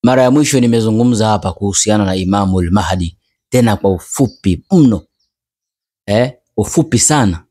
Mara ya mwisho nimezungumza hapa kuhusiana na Imamul Mahdi, tena kwa ufupi mno, ufupi sana.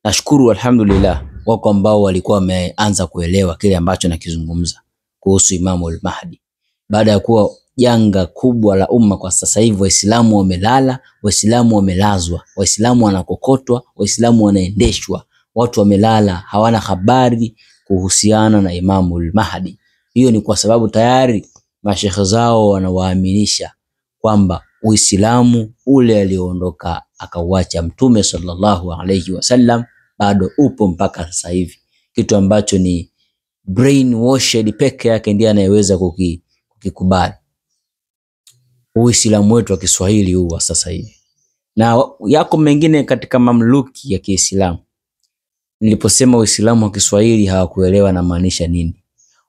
Nashukuru alhamdulillah wako ambao walikuwa wameanza kuelewa kile ambacho nakizungumza kuhusu Imamul Mahdi. Baada ya kuwa janga kubwa la umma kwa sasa hivi, Waislamu wamelala, Waislamu wamelazwa, Waislamu wanakokotwa, Waislamu wanaendeshwa, watu wamelala, hawana habari kuhusiana na Imamul Mahdi. Hiyo ni kwa sababu tayari mashekhe zao wanawaaminisha kwamba Uislamu ule alioondoka akauacha Mtume sallallahu alayhi wasallam bado upo mpaka sasa hivi, kitu ambacho ni brainwashed peke yake ndiye anayeweza kukikubali Uislamu wetu wa Kiswahili huu sasa hivi. Na yako mengine katika mamluki ya Kiislamu. Niliposema Uislamu wa Kiswahili hawakuelewa na maanisha nini.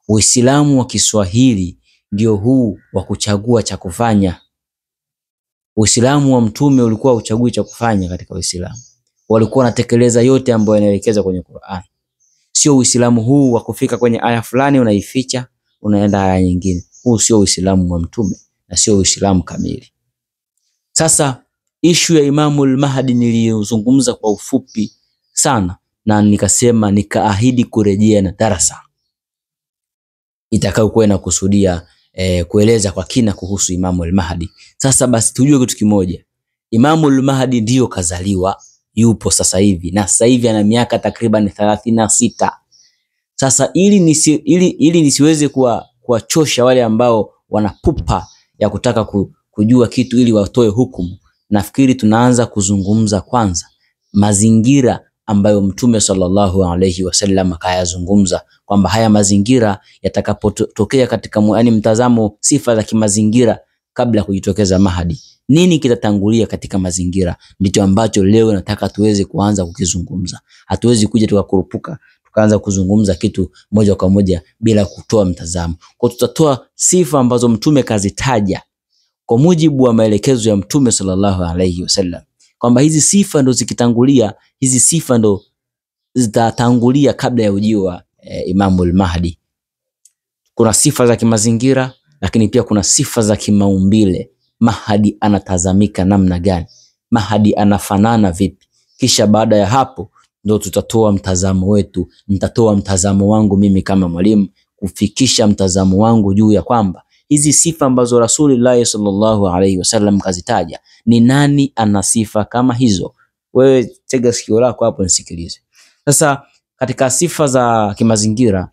Uislamu wa Kiswahili ndio huu wa kuchagua cha kufanya. Uislamu wa Mtume ulikuwa uchagui cha kufanya katika Uislamu. Walikuwa wanatekeleza yote ambayo yanaelekeza kwenye Qur'an. Sio Uislamu huu wa kufika kwenye aya fulani unaificha unaenda aya nyingine. Huu sio Uislamu wa Mtume na sio Uislamu kamili. Sasa issue ya Imamul Mahdi nilizungumza kwa ufupi sana, na nikasema nikaahidi kurejea na darasa itakayokuwa inakusudia kueleza kwa kina kuhusu Imamul Mahdi. Sasa basi tujue kitu kimoja. Imamul Mahdi ndio kazaliwa, yupo sasa hivi, na sasa hivi ana miaka takriban 36. Sasa ili nisiweze kuwachosha wale ambao wanapupa ya kutaka kujua kitu ili watoe hukumu, nafikiri tunaanza kuzungumza kwanza mazingira ambayo Mtume sallallahu alayhi wasallam kayazungumza, kwamba haya mazingira yatakapotokea katika mtazamo sifa za kimazingira kabla ya kujitokeza Mahdi, nini kitatangulia katika mazingira, ndicho ambacho leo nataka tuweze kuanza kukizungumza. Hatuwezi kuja tukakurupuka tukaanza kuzungumza kitu moja kwa moja bila kutoa mtazamo. Kwa tutatoa sifa ambazo Mtume kazitaja kwa mujibu wa maelekezo ya Mtume sallallahu alayhi wasallam, kwamba hizi sifa ndo zikitangulia, hizi sifa ndo zitatangulia kabla ya ujio wa Imamul Mahdi. Kuna sifa za kimazingira, lakini pia kuna sifa za kimaumbile. Mahdi anatazamika namna gani? Mahdi anafanana vipi? Kisha baada ya hapo ndo tutatoa mtazamo wetu. Nitatoa mtazamo wangu mimi kama mwalimu, kufikisha mtazamo wangu juu ya kwamba hizi sifa ambazo Rasulullah sallallahu alaihi wasallam kazitaja, ni nani ana sifa kama hizo? Wewe tega sikio lako hapo nisikilize. Sasa katika sifa za kimazingira,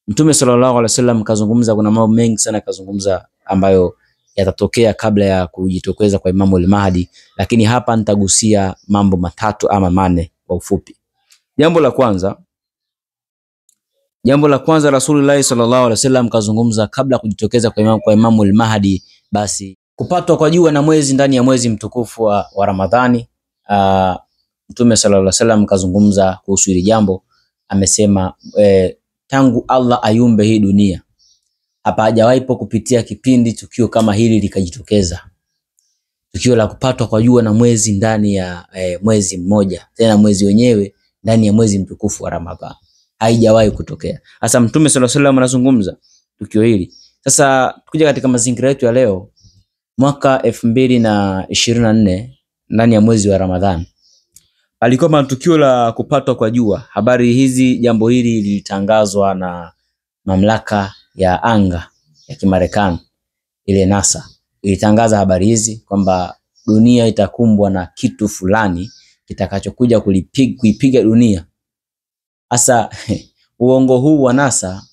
Mtume sallallahu alaihi wasallam kazungumza, kuna mambo mengi sana kazungumza ambayo yatatokea kabla ya kujitokeza kwa Imamul Mahdi, lakini hapa nitagusia mambo matatu ama mane kwa ufupi. Jambo la kwanza Rasulullah sallallahu alaihi wasallam kazungumza kabla ya kujitokeza kwa Imamul Mahdi, basi kupatwa kwa jua na mwezi ndani ya mwezi mtukufu wa Ramadhani. Mtume sallallahu alaihi wasallam kazungumza kuhusu hili jambo, amesema tangu Allah ayumbe hii dunia hapa hajawahi kupitia kipindi tukio kama hili likajitokeza, tukio la kupatwa kwa jua na mwezi ndani ya mwezi mmoja, tena mwezi wenyewe ndani ya mwezi mtukufu wa Ramadhani. Haijawahi kutokea. Sasa Mtume sallallahu alaihi wasallam anazungumza tukio hili. Sasa tukija katika mazingira yetu ya leo, mwaka 2024 ndani ya mwezi wa Ramadhani alikuwa tukio la kupatwa kwa jua. Jambo hili lilitangazwa na mamlaka ya anga ya Kimarekani, ile NASA ilitangaza habari hizi kwamba dunia itakumbwa na kitu fulani kitakachokuja kuipiga dunia. Asa uongo huu wa NASA,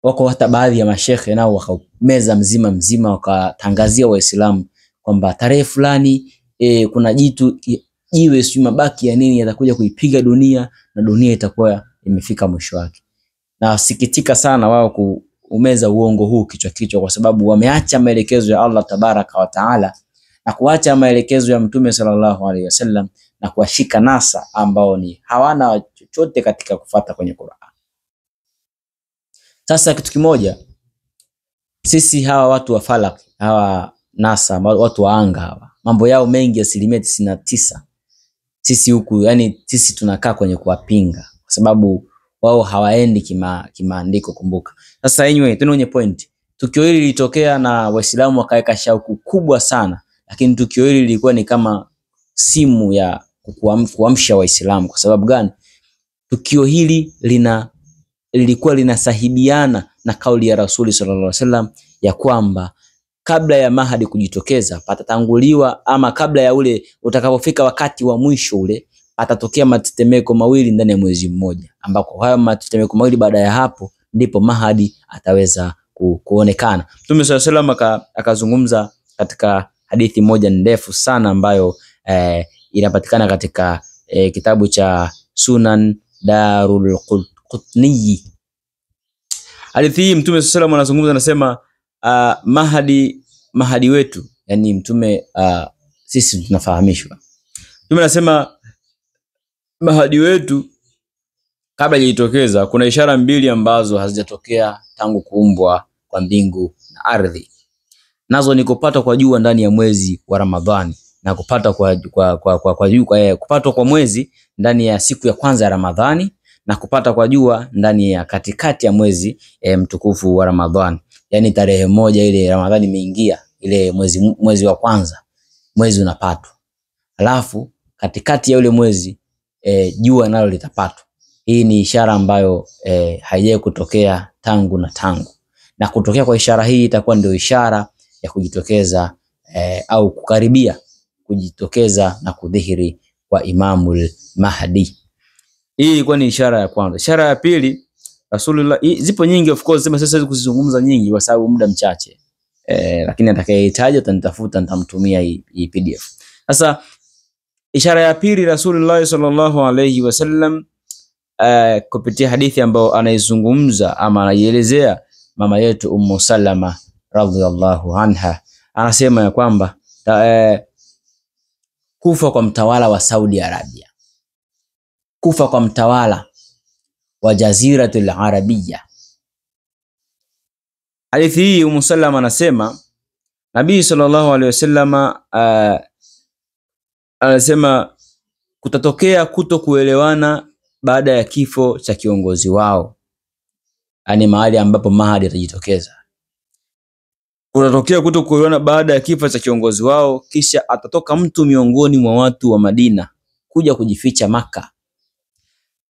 wako hata baadhi ya mashehe nao wakameza mzima wakatangazia Waislamu kwamba tarehe fulani kuna jiwe sio mabaki ya nini yatakuja kuipiga dunia na dunia itakuwa imefika mwisho wake. Na sikitika sana wao kuumeza uongo huu kichwa, kwa sababu wameacha maelekezo ya Allah tabaraka wa taala na kuacha maelekezo ya Mtume sallallahu alaihi wasallam na kuwashika NASA ambao ni hawana chochote katika kufata kwenye Qur'an. Sasa kitu kimoja, sisi hawa watu wa falak, hawa NASA, watu wa anga hawa, mambo yao mengi 99% sisi huku, yani sisi tunakaa kwenye kuwapinga kwa sababu wao hawaendi kimaandiko, kumbuka. Sasa anyway, tunaonye point. tukio hili lilitokea na Waislamu wakaweka shauku kubwa sana, lakini tukio hili lilikuwa ni kama simu ya kuamsha Waislamu. Kwa sababu gani? Tukio hili lilikuwa linasahibiana na kauli ya Rasuli sallallahu alaihi wasallam ya kwamba kabla ya Mahdi kujitokeza patatanguliwa, ama kabla ya ule utakapofika wakati wa mwisho ule, patatokea matetemeko mawili ndani ya mwezi mmoja, ambako hayo matetemeko mawili baada ya hapo ndipo Mahdi ataweza kuonekana. Mtume sallallahu alaihi wasallam akazungumza katika hadithi moja ndefu sana ambayo inapatikana katika kitabu cha Sunan Darul Qutni. Hadithi hii Mtume sallallahu alaihi wasallam anazungumza, anasema Mahdi wetu, yani mtume sisi tunafahamishwa. Mtume anasema Mahdi wetu kabla hajitokeza kuna ishara mbili ambazo hazijatokea tangu kuumbwa kwa mbingu na ardhi. Nazo ni kupatwa kwa jua ndani ya mwezi wa Ramadhani na kupatwa kupatwa kwa mwezi ndani ya siku ya kwanza ya Ramadhani na kupata kwa jua ndani ya katikati ya mwezi mtukufu wa Ramadhani. Yani tarehe moja ile Ramadhani imeingia, ile mwezi wa kwanza mwezi unapatwa. Alafu katikati ya ule mwezi jua nalo litapatwa. Hii ni ishara ambayo haijawahi kutokea tangu na tangu. Na kutokea kwa ishara hii itakuwa ndio ishara ya kujitokeza au kukaribia kujitokeza na kudhihiri kwa Imamul Mahdi. Hii ilikuwa ni ishara ya kwanza. Ishara ya pili, Rasulullah, zipo nyingi of course, sema sasa siwezi kuzizungumza nyingi kwa sababu muda mchache. Lakini atakayehitaji atanitafuta, nitamtumia hii PDF. Sasa ishara ya pili, Rasulullah sallallahu alayhi wasallam kupitia hadithi ambayo anaizungumza ama anaielezea mama yetu Ummu Salama radhiyallahu anha, anasema ya kwamba kufa kwa mtawala wa Saudi Arabia, kufa kwa mtawala wa Jaziratul Arabia. Hadithi hii Ummu Salama anasema Nabii sallallahu alaihi wasallam anasema kutatokea kutokuelewana baada ya kifo cha kiongozi wao, yani mahali ambapo Mahdi atajitokeza. Kutatokea kutokuelewana baada ya kifo cha kiongozi wao, kisha atatoka mtu miongoni mwa watu wa Madina kuja kujificha Maka,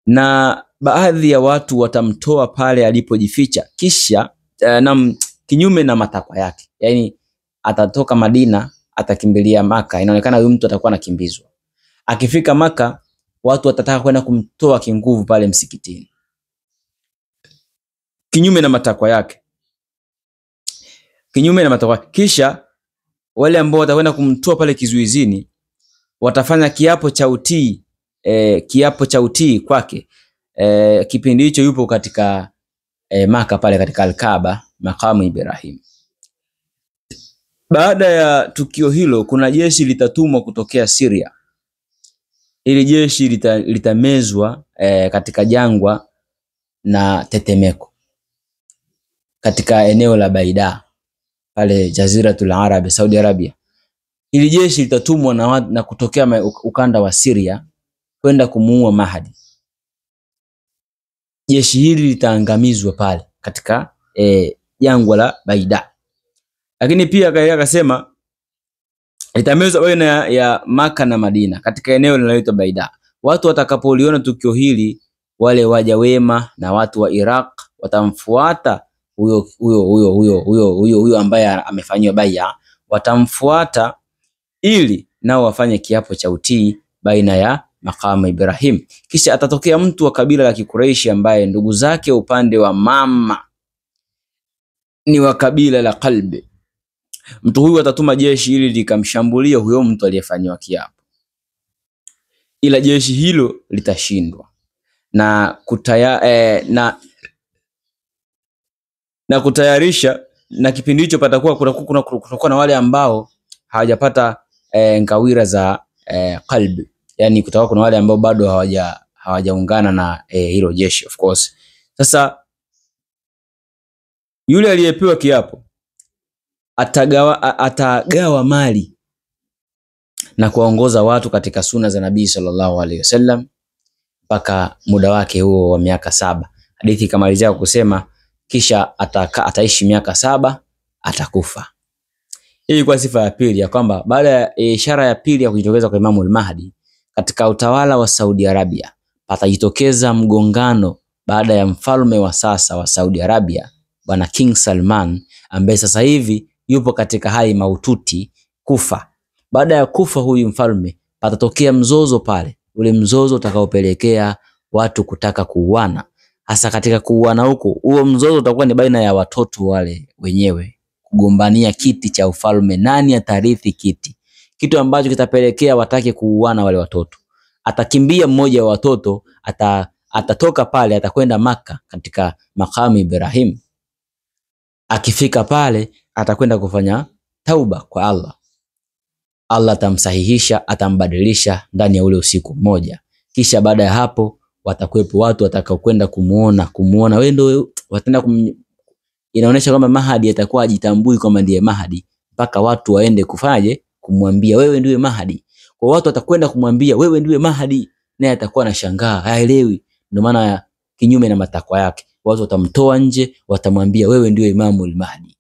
na baadhi ya watu watamtoa pale alipojificha, kisha kinyume na matakwa yake. Yani atatoka Madina atakimbilia Maka, inaonekana huyu mtu atakuwa anakimbizwa. Akifika Maka watu watataka kwenda kumtoa kinguvu pale msikitini, kinyume na matakwa yake, kinyume na matakwa. Kisha wale ambao watakwenda kumtoa pale kizuizini watafanya kiapo cha utii kwake. Kipindi hicho yupo katika Maka pale katika Al-Kaaba, makamu Ibrahim. Baada ya tukio hilo kuna jeshi litatumwa kutokea Syria. Ili jeshi litamezwa katika jangwa na tetemeko katika eneo la Baida pale Jaziratul Arab, Saudi Arabia. Ili jeshi litatumwa na kutokea ukanda wa Syria kwenda kumuua Mahdi. Jeshi hili litaangamizwa pale katika jangwa la Baida. Lakini pia akasema litamezwa baina ya Maka na Madina katika eneo linaloitwa Baida. Watu watakapoliona tukio hili, wale waja wema na watu wa Iraq watamfuata huyo ambaye amefanywa bai'a, watamfuata ili nao wafanye kiapo cha utii baina ya makamu Ibrahim. Kisha atatokea mtu wa kabila la Kikureishi ambaye ndugu zake upande wa mama ni wa kabila la Kalbi. Mtu huyu atatuma jeshi ili likamshambulia huyo mtu aliyefanywa kiapo, ila jeshi hilo litashindwa na kutayarisha. Na kipindi hicho patakuwa kutakuwa na wale ambao hawajapata ngawira za Kalbi, yani kutakuwa kuna wale ambao bado hawajaungana na hilo jeshi of course. Sasa yule aliyepewa kiapo atagawa mali na kuongoza watu katika sunna za Nabii sallallahu alaihi wasallam mpaka muda wake huo wa miaka 7. Hadithi kamalizia kusema kisha ataishi miaka 7 atakufa. Hii kwa sifa ya pili ya kwamba baada ya ishara ya pili ya kujitokeza kwa Imam al-Mahdi katika utawala wa Saudi Arabia patajitokeza mgongano baada ya mfalme wa sasa wa Saudi Arabia bwana King Salman ambaye sasa hivi yupo katika hali mahututi kufa. Baada ya kufa huyu mfalme patatokea mzozo pale, ule mzozo utakaopelekea watu kutaka kuuana. Hasa katika kuuana huko, huo mzozo utakuwa ni baina ya watoto wale wenyewe kugombania kiti cha ufalme, nani atarithi kiti, kitu ambacho kitapelekea watake kuuana wale watoto. Atakimbia mmoja wa watoto, atatoka pale, atakwenda Maka katika makamu Ibrahim. Akifika pale atakwenda kufanya tauba kwa Allah. Allah atamsahihisha, atambadilisha ndani ya ule usiku mmoja. Kisha baada ya hapo watakuwepo watu watakaokwenda kumuona wewe ndio wataenda inaonyesha kwamba Mahdi atakuwa ajitambui kama ndiye Mahdi mpaka watu waende kufaje kumwambia wewe ndiye Mahdi. Kwa watu watakwenda kumwambia wewe ndiye Mahdi, naye atakuwa anashangaa, haelewi. Ndio maana kinyume na matakwa yake, watu watamtoa nje, watamwambia wewe ndiye Imamul Mahdi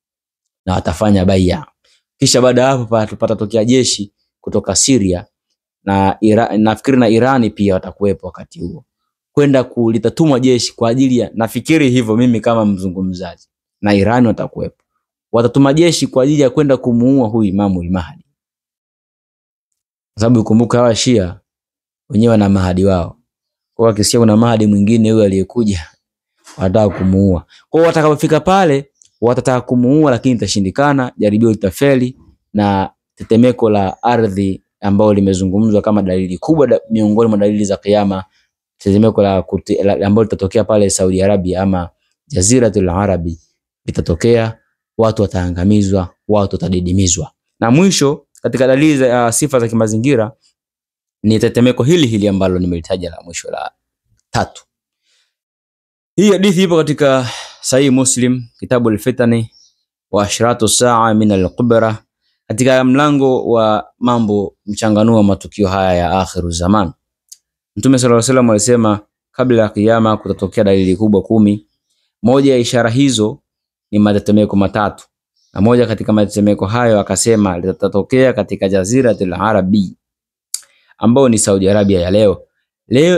na watafanya bai'a. Kisha baada hapo patatokea jeshi kutoka Syria na nafikiri na Irani pia watakuwepo wakati huo. Kwenda kulitatumwa jeshi kwa ajili ya, nafikiri hivyo mimi kama mzungumzaji, na Irani watakuwepo. Watatuma jeshi kwa ajili ya kwenda kumuua huyu Imamul Mahdi. Sababu ukumbuka hawa Shia wenyewe na Mahdi wao. Kwa wakisikia kuna Mahdi mwingine huyu aliyekuja wanataka kumuua. Kwa watakapofika pale watataka kumuua lakini itashindikana, jaribio litafeli na tetemeko la ardhi ambao limezungumzwa kama dalili kubwa miongoni mwa dalili za kiyama, tetemeko la ambalo litatokea pale Saudi Arabia ama Jaziratul Arabi litatokea, watu wataangamizwa, watu watadidimizwa. Na mwisho katika dalili za sifa za kimazingira ni tetemeko hili ambalo nimelitaja la mwisho la 3. Hii hadithi ipo katika Sahih Muslim, kitabu al-Fitani wa Ashratu Saa min al-Kubra, katika mlango wa mambo mchanganuo wa matukio haya ya akhiru zaman. Mtume sallallahu alaihi wasallam alisema kabla ya kiyama kutatokea dalili kubwa 10. Moja ya ishara hizo ni matetemeko 3. Na moja katika matetemeko hayo akasema litatokea katika Jaziratul Arabi ambao ni Saudi Arabia ya leo.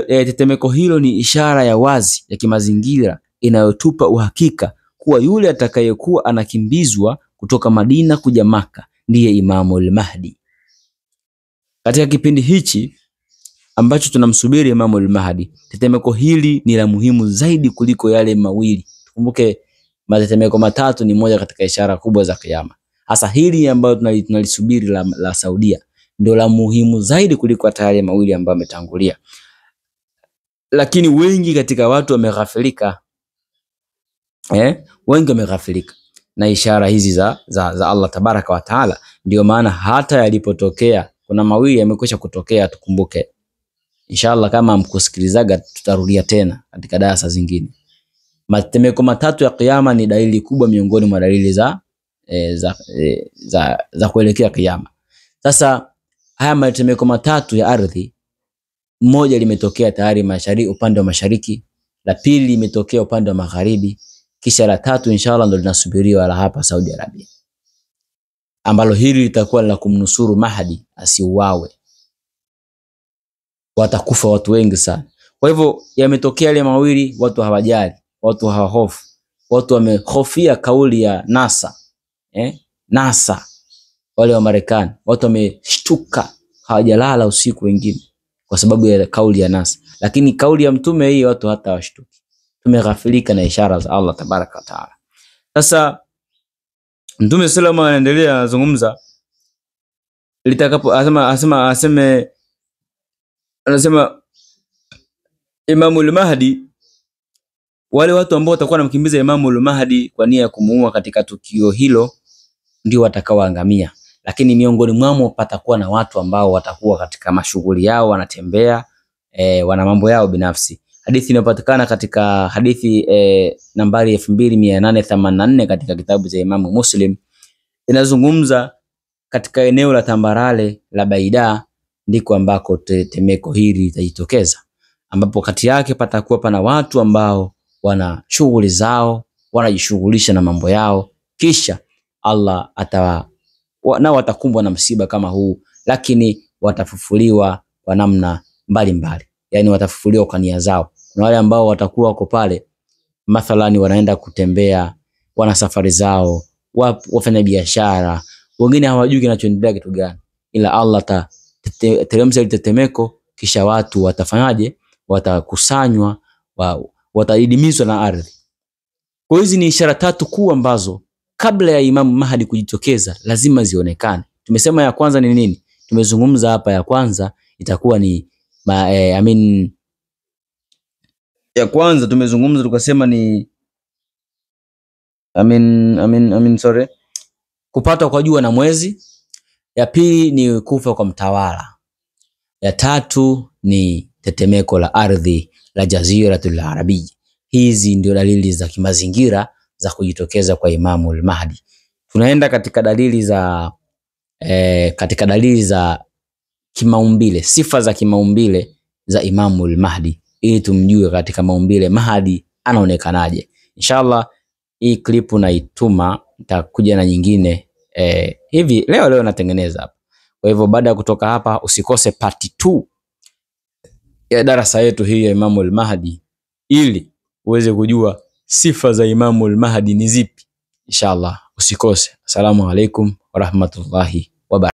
Tetemeko hilo ni ishara ya wazi ya kimazingira inayotupa uhakika kuwa yule atakayekuwa anakimbizwa kutoka Madina kuja Maka ndiye Imamul Mahdi. Katika kipindi hichi ambacho tunamsubiri Imamul Mahdi, tetemeko hili ni la muhimu zaidi kuliko yale mawili. Tukumbuke matetemeko 3 ni moja katika ishara kubwa za kiyama. Hasa hili ambalo tunalisubiri la Saudia ndio la muhimu zaidi kuliko hata yale mawili ambayo yametangulia. Lakini wengi katika watu wameghafilika. Wengi wameghafilika na ishara hizi za Allah tabaraka wa taala. Ndio maana hata yalipotokea kuna mawili yamekwisha kutokea, tukumbuke. Inshallah kama mkusikilizaga tutarudia tena katika darasa zingine. Matetemeko 3 ya kiyama ni dalili kubwa miongoni mwa dalili za kuelekea kiyama. Sasa haya matetemeko 3 ya ardhi, moja limetokea tayari mashariki, upande wa mashariki, la pili limetokea upande wa magharibi, kisha la 3 inshallah ndo linasubiriwa la hapa Saudi Arabia, ambalo hili litakuwa la kumnusuru Mahdi asiuawe. Watakufa watu wengi sana. Kwa hivyo yametokea yale mawili, watu hawajali, watu hawahofu, watu wamehofia kauli ya NASA. NASA wale wa Marekani, watu wameshtuka, hawajalala usiku wengine kwa sababu ya kauli ya NASA. Lakini kauli ya mtume hii watu hata washtuki. Tumeghafilika na ishara za Allah tabaraka wa taala. Sasa Mtume sallallahu anaendelea anazungumza litakapo anasema Imamul Mahdi, wale watu ambao watakuwa wanamkimbiza Imamul Mahdi kwa nia ya kumuua katika tukio hilo ndio watakaoangamia. Lakini miongoni mwao patakuwa na watu ambao watakuwa katika mashughuli yao, wanatembea, wana mambo yao binafsi. Hadithi inapatikana katika hadithi nambari 2884 katika kitabu cha Imam Muslim. Inazungumza katika eneo la tambarale la Baida ndiko ambako tetemeko hili litajitokeza, ambapo kati yake patakuwa pana watu ambao wana shughuli zao, wanajishughulisha na mambo yao. Kisha Allah nao watakumbwa na msiba kama huu, lakini watafufuliwa kwa namna mbalimbali. Yani watafufuliwa kwa nia zao. Kuna wale ambao watakuwa wako pale, mathalani wanaenda kutembea, wana safari zao, wafanya biashara, wengine hawajui kinachoendelea kitu gani, ila Allah teremsha tetemeko, kisha watu watafanyaje? Watakusanywa, watadidimizwa na ardhi. Kwa hizi ni ishara tatu kuu ambazo kabla ya Imam Mahdi kujitokeza lazima zionekane. Tumesema ya kwanza ni nini? Tumezungumza hapa ya kwanza itakuwa ni ya kwanza tumezungumza tukasema ni kupatwa kwa jua na mwezi. Ya pili ni kufa kwa mtawala. Ya tatu ni tetemeko la ardhi la Jaziratul Arabia. Hizi ndio dalili za kimazingira za kujitokeza kwa Imamul Mahdi. Tunaenda katika dalili za kimaumbile, sifa za kimaumbile za Imamul Mahdi, ili tumjue katika maumbile Mahdi anaonekanaje. Inshallah hii clip naituma, nitakuja na nyingine hivi leo natengeneza hapa. Kwa hivyo baada ya kutoka hapa usikose part 2 ya darasa yetu hii ya Imamul Mahdi, ili uweze kujua sifa za Imamul Mahdi ni zipi. Inshallah usikose. Assalamu alaikum wa rahmatullahi